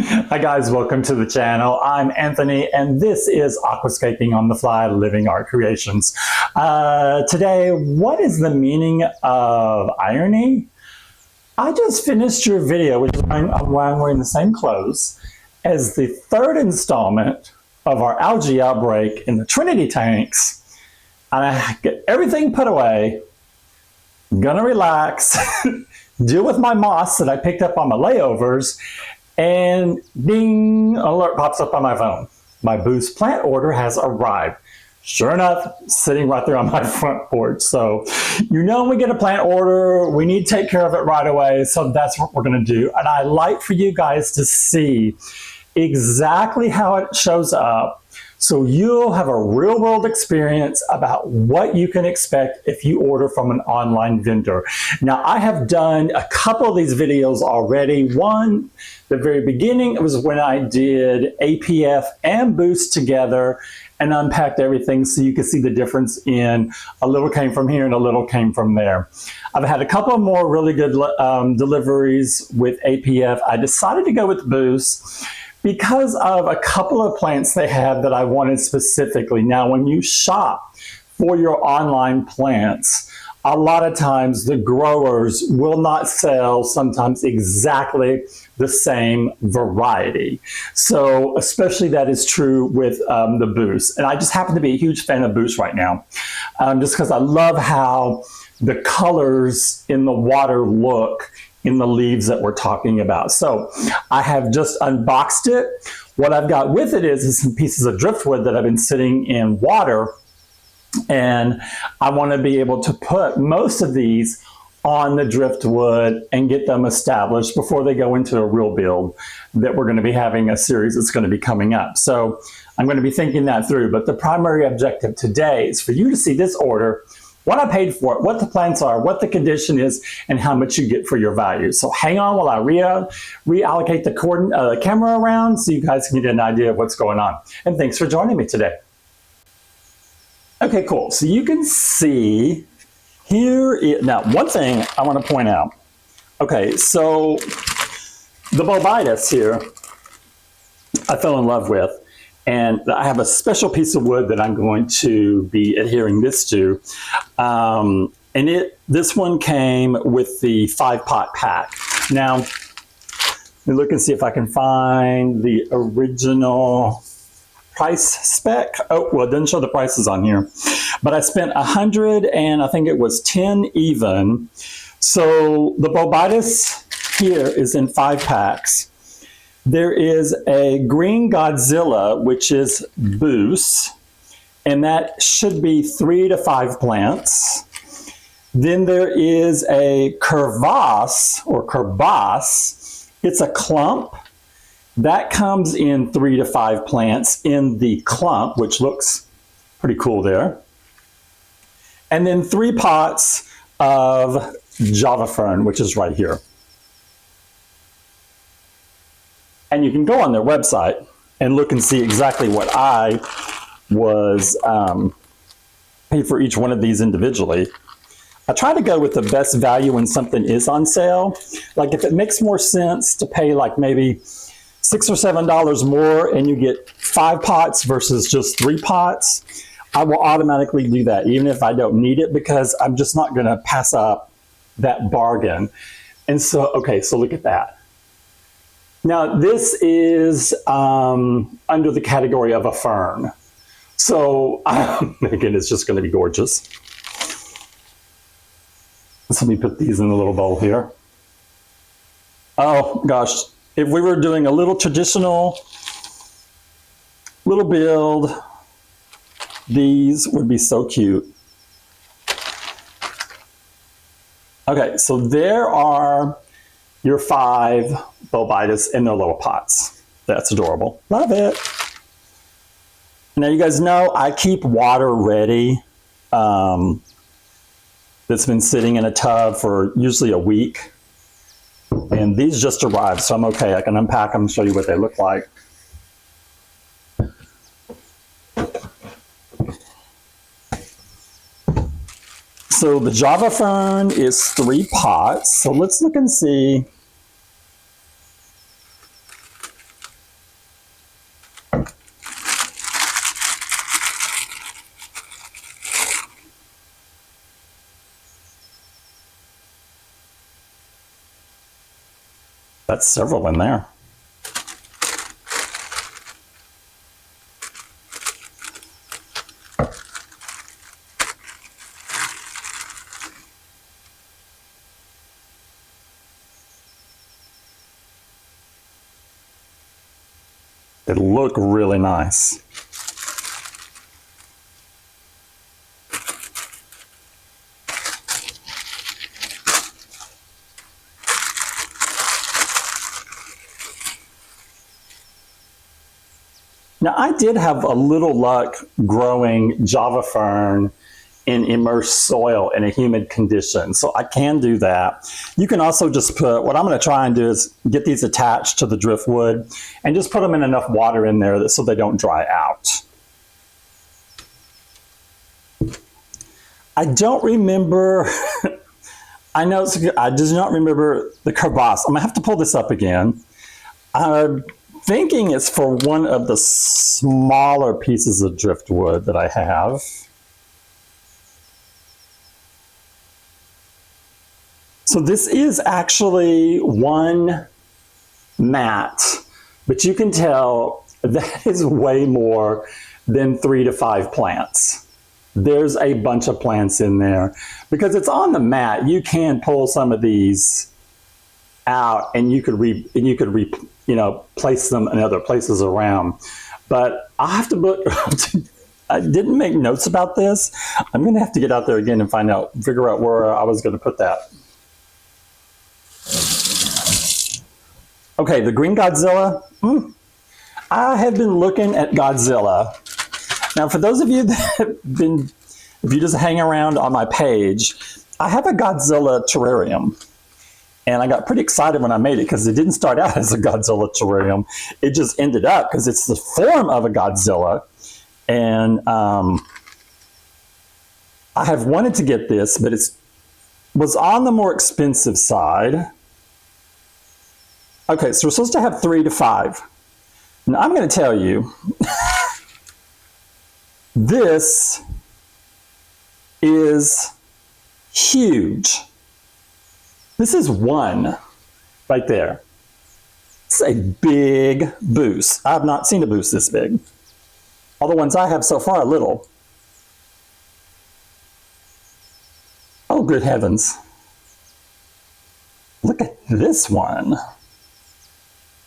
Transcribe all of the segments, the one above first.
Hi guys, welcome to the channel. I'm Anthony and this is Aquascaping on the Fly Living Art Creations. Today, what is the meaning of irony? I just finished your video, which is why I'm wearing the same clothes, as the third installment of our algae outbreak in the Trinity tanks. And I get everything put away, gonna relax, deal with my moss that I picked up on my layovers, and ding, alert pops up on my phone. My Buce plant order has arrived. Sure enough, sitting right there on my front porch. So, you know, we get a plant order, we need to take care of it right away. So that's what we're gonna do. And I like for you guys to see exactly how it shows up, so you'll have a real world experience about what you can expect if you order from an online vendor. Now, I have done a couple of these videos already. One, the very beginning, it was when I did APF and Buce together and unpacked everything so you could see the difference in a little came from here and a little came from there. I've had a couple more really good deliveries with APF. I decided to go with Buce because of a couple of plants they have that I wanted specifically. Now, when you shop for your online plants, a lot of times the growers will not sell sometimes exactly the same variety. So especially that is true with the Buce. And I just happen to be a huge fan of Buce right now, just because I love how the colors in the water look in the leaves that we're talking about. So I have just unboxed it. What I've got with it is some pieces of driftwood that have been sitting in water, and I want to be able to put most of these on the driftwood and get them established before they go into a real build that we're going to be having a series that's going to be coming up. So I'm going to be thinking that through, but the primary objective today is for you to see this order, what I paid for it, what the plants are, what the condition is, and how much you get for your value. So hang on while I reallocate the camera around so you guys can get an idea of what's going on. And thanks for joining me today. Okay, cool. So you can see here, now one thing I want to point out. Okay, so the Bolbitis here, I fell in love with. And I have a special piece of wood that I'm going to be adhering this to. And this one came with the 5-pot pack. Now, let me look and see if I can find the original price spec. Oh, well, it didn't show the prices on here. But I spent $100 and I think it was 10 even. So the Bolbitis here is in 5 packs. There is a green Godzilla, which is Buce, and that should be 3 to 5 plants. Then there is a Krivbass, or Krivbass. It's a clump. That comes in 3 to 5 plants in the clump, which looks pretty cool there. And then 3 pots of Java Fern, which is right here. And you can go on their website and look and see exactly what I was paid for each one of these individually. I try to go with the best value when something is on sale. Like if it makes more sense to pay like maybe $6 or $7 more and you get 5 pots versus just 3 pots, I will automatically do that even if I don't need it, because I'm just not going to pass up that bargain. And so, okay, so look at that. Now, this is under the category of a fern. So I'm thinking it's just going to be gorgeous. So let me put these in a little bowl here. Oh, gosh. If we were doing a little traditional little build, these would be so cute. Okay, so there are your 5 Bolbitis in their little pots. That's adorable. Love it. Now you guys know I keep water ready that's been sitting in a tub for usually a week. And these just arrived, so I'm okay. I can unpack them and show you what they look like. So the Java Fern is 3 pots. So let's look and see That's several in there. They look really nice. Now, I did have a little luck growing Java Fern in immersed soil in a humid condition, so I can do that. You can also just put, what I'm going to try and do is get these attached to the driftwood and just put them in enough water in there so they don't dry out. I don't remember, I know I do not remember the Krivbass. I'm going to have to pull this up again. I'm thinking it's for one of the smaller pieces of driftwood that I have. So this is actually one mat, but you can tell that is way more than 3 to 5 plants. There's a bunch of plants in there. Because it's on the mat, you can pull some of these out and you could place them in other places around. But I have to look, I didn't make notes about this. I'm going to have to get out there again and figure out where I was going to put that. Okay, the green Godzilla. I have been looking at Godzilla. Now, for those of you that have been, if you just hang around on my page, I have a Godzilla terrarium. And I got pretty excited when I made it because it didn't start out as a Godzilla terrarium. It just ended up, because it's the form of a Godzilla. And I have wanted to get this, but it was on the more expensive side. Okay, so we're supposed to have 3 to 5. Now I'm going to tell you, this is huge. This is one right there. It's a big Buce. I have not seen a Buce this big. All the ones I have so far are little. Oh, good heavens. Look at this one.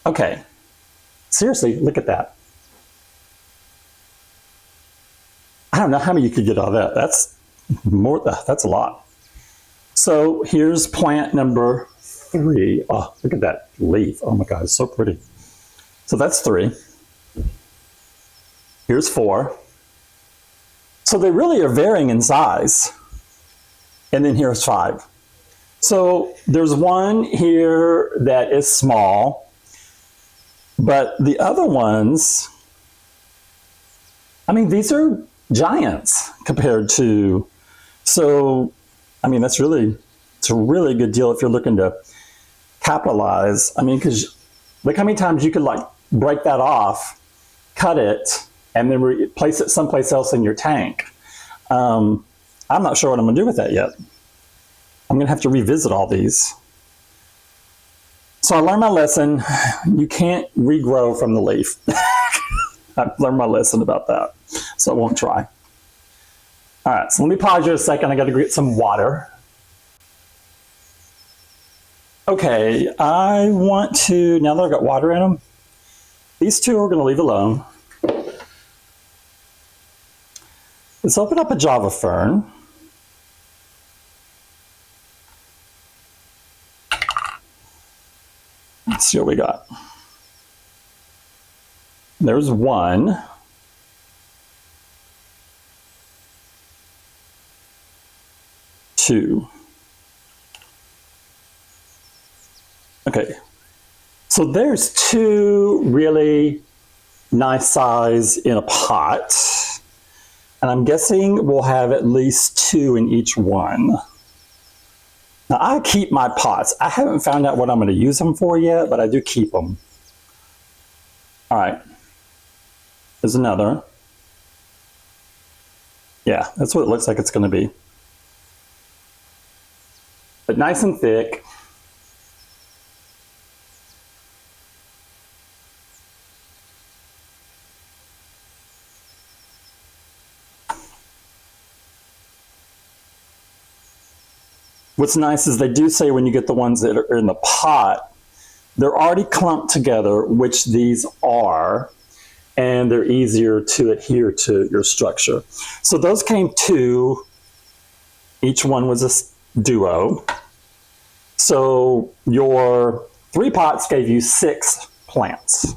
Okay, seriously, look at that. I don't know how many you could get out of that. That's a lot. So here's plant number 3. Oh, look at that leaf. Oh my God, it's so pretty. So that's 3. Here's 4. So they really are varying in size. And then here's 5. So there's one here that is small. But the other ones, I mean, these are giants compared to, so, I mean, it's a really good deal if you're looking to capitalize. I mean, because look how many times you could like break that off, cut it, and then place it someplace else in your tank. I'm not sure what I'm going to do with that yet. I'm going to have to revisit all these. So I learned my lesson. You can't regrow from the leaf. I've learned my lesson about that, so I won't try. All right, so let me pause here a second. I got to get some water. Okay, I want to, now that I've got water in them, these two are going to leave alone. Let's open up a Java Fern. Let's see what we got. There's 1. 2. Okay, so there's 2 really nice size in a pot, and I'm guessing we'll have at least 2 in each one. Now, I keep my pots. I haven't found out what I'm going to use them for yet, but I do keep them. All right. There's another. Yeah, that's what it looks like it's going to be. But nice and thick. what's nice is they do say when you get the ones that are in the pot, they're already clumped together, which these are, and they're easier to adhere to your structure. So those came 2. Each one was a duo. So your 3 pots gave you 6 plants.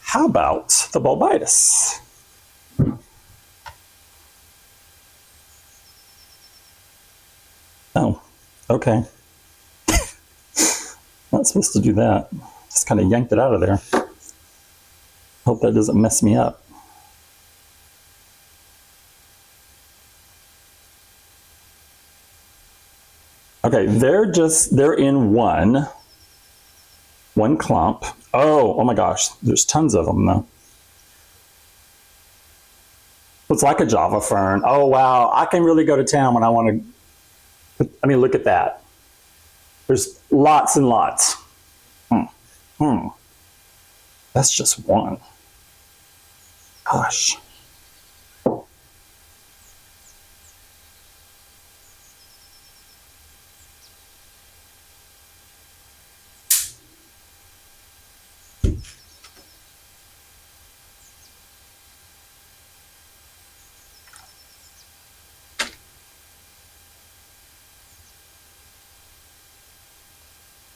How about the Bolbitis? Oh, okay. Not supposed to do that. Just kind of yanked it out of there. Hope that doesn't mess me up. Okay, they're in one clump. Oh my gosh, there's tons of them though. It's like a Java fern. Oh wow, I can really go to town when I want to. I mean, look at that. There's lots and lots. That's just one. Gosh.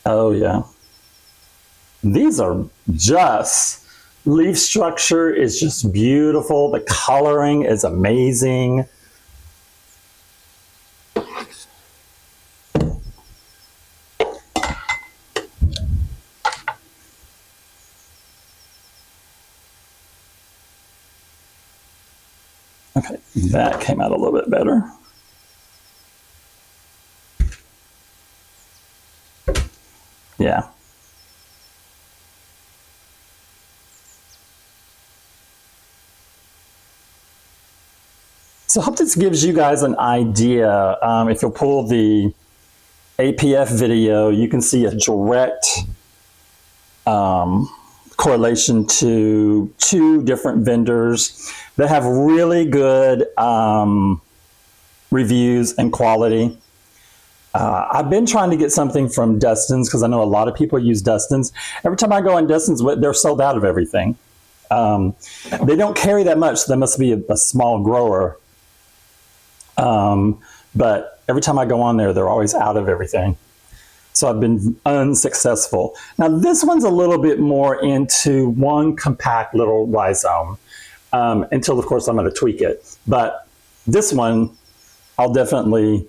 Oh yeah. These are just, leaf structure is just beautiful. The coloring is amazing. Okay, that came out a little bit better. Yeah. So I hope this gives you guys an idea. If you'll pull the APF video, you can see a direct correlation to 2 different vendors that have really good reviews and quality. I've been trying to get something from Dustin's because I know a lot of people use Dustin's. Every time I go on Dustin's, they're sold out of everything. They don't carry that much, so they must be a small grower. But every time I go on there, they're always out of everything. So I've been unsuccessful. Now this one's a little bit more into one compact little rhizome, until of course I'm going to tweak it. But this one, I'll definitely,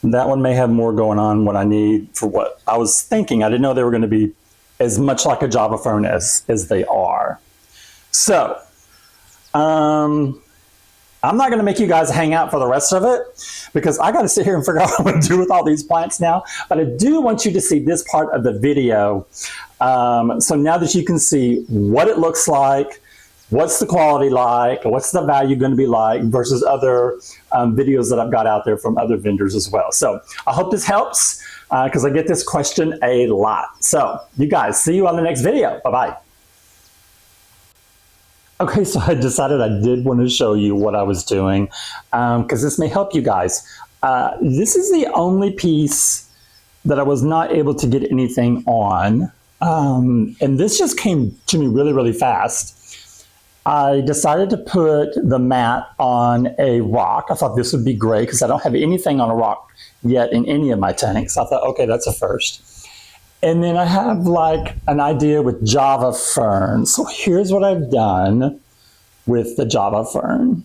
that one may have more going on what I need for what I was thinking. I didn't know they were going to be as much like a Java fern as they are. So, I'm not going to make you guys hang out for the rest of it because I got to sit here and figure out what I'm going to do with all these plants now. But I do want you to see this part of the video. So now that you can see what it looks like, what's the quality like, what's the value going to be like versus other videos that I've got out there from other vendors as well. So I hope this helps because I get this question a lot. So you guys, see you on the next video. Bye-bye. Okay, so I decided I did want to show you what I was doing because this may help you guys. This is the only piece that I was not able to get anything on. And this just came to me really, really fast. I decided to put the mat on a rock. I thought this would be great because I don't have anything on a rock yet in any of my tanks. I thought, okay, that's a first. And then I have like an idea with Java Ferns. So here's what I've done with the Java Fern.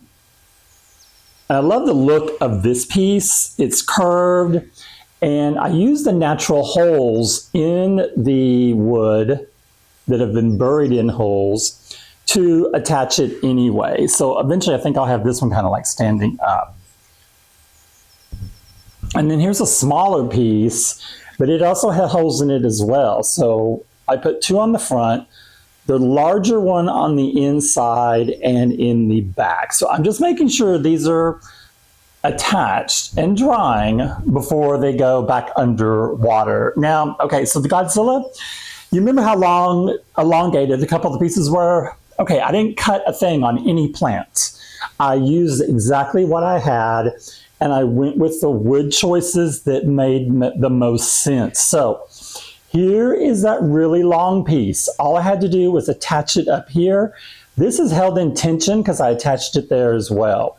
And I love the look of this piece. It's curved and I use the natural holes in the wood that have been buried in holes to attach it anyway. So eventually I think I'll have this one kind of like standing up. And then here's a smaller piece, but it also had holes in it as well. So I put 2 on the front, the larger one on the inside and in the back. So I'm just making sure these are attached and drying before they go back under water. Now, okay, so the Godzilla, You remember how long elongated a couple of the pieces were? Okay, I didn't cut a thing on any plants. I used exactly what I had, and I went with the wood choices that made the most sense. So here is that really long piece. All I had to do was attach it up here. This is held in tension because I attached it there as well.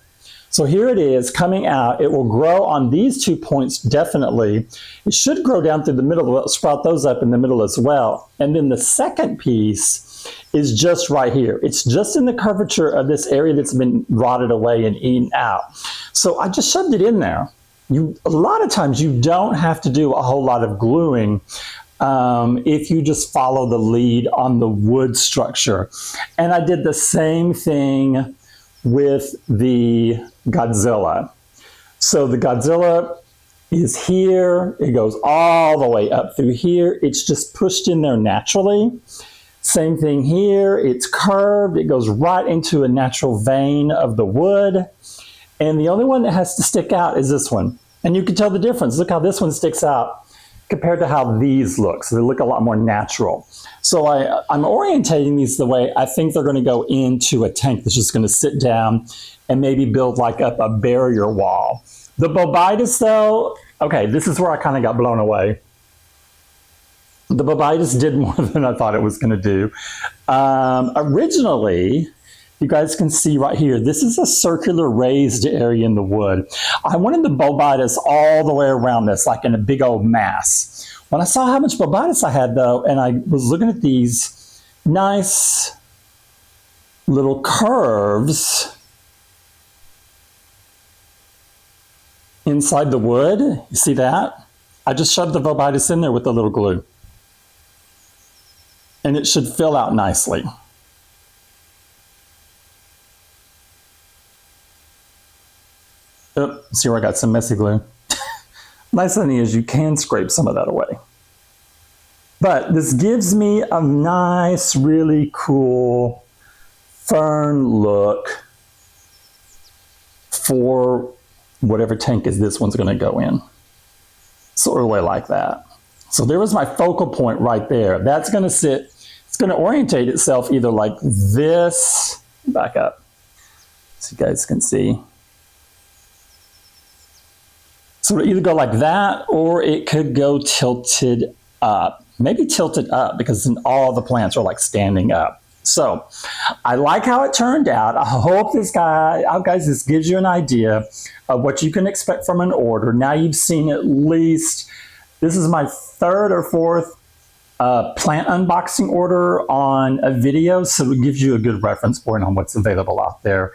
So here it is coming out. It will grow on these 2 points definitely. It should grow down through the middle, sprout those up in the middle as well. And then the second piece is just right here. It's just in the curvature of this area that's been rotted away and eaten out. So I just shoved it in there. A lot of times you don't have to do a whole lot of gluing if you just follow the lead on the wood structure. And I did the same thing with the Godzilla. So the Godzilla is here. It goes all the way up through here. It's just pushed in there naturally. Same thing here. It's curved. It goes right into a natural vein of the wood. And the only one that has to stick out is this one. And you can tell the difference. Look how this one sticks out compared to how these look. So they look a lot more natural. So I'm orientating these the way I think they're going to go into a tank that's just going to sit down and maybe build like up a barrier wall. The Bolbitis though, okay, this is where I kind of got blown away. The Bolbitis did more than I thought it was going to do. Originally, you guys can see right here, this is a circular raised area in the wood. I wanted the Bolbitis all the way around this, like in a big old mass. When I saw how much Bolbitis I had though, and I was looking at these nice little curves inside the wood, you see that? I just shoved the Bolbitis in there with a little glue. And it should fill out nicely. Oh, see where I got some messy glue? Nice thing is you can scrape some of that away. But this gives me a nice, really cool fern look for whatever tank is this one's going to go in. Sort of way like that. So there was my focal point right there. That's going to sit, it's going to orientate itself either like this, back up so you guys can see. So it'll either go like that or it could go tilted up. Maybe tilted up because then all the plants are like standing up. So I like how it turned out. I hope this this gives you an idea of what you can expect from an order. Now you've seen at least, this is my third or fourth plant unboxing order on a video, so it gives you a good reference point on what's available out there,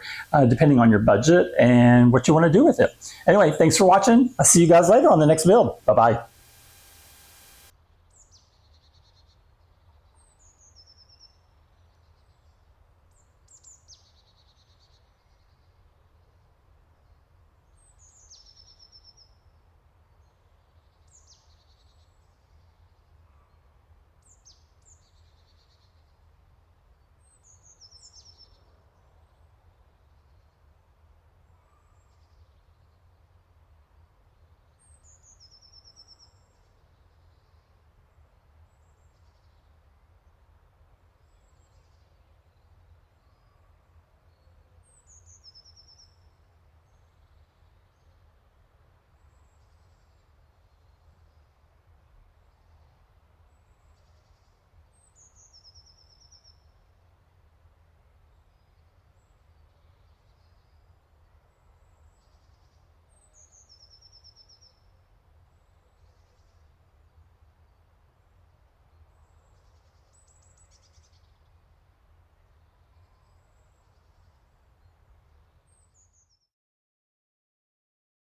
depending on your budget and what you want to do with it. Anyway, thanks for watching. I'll see you guys later on the next build. Bye-bye.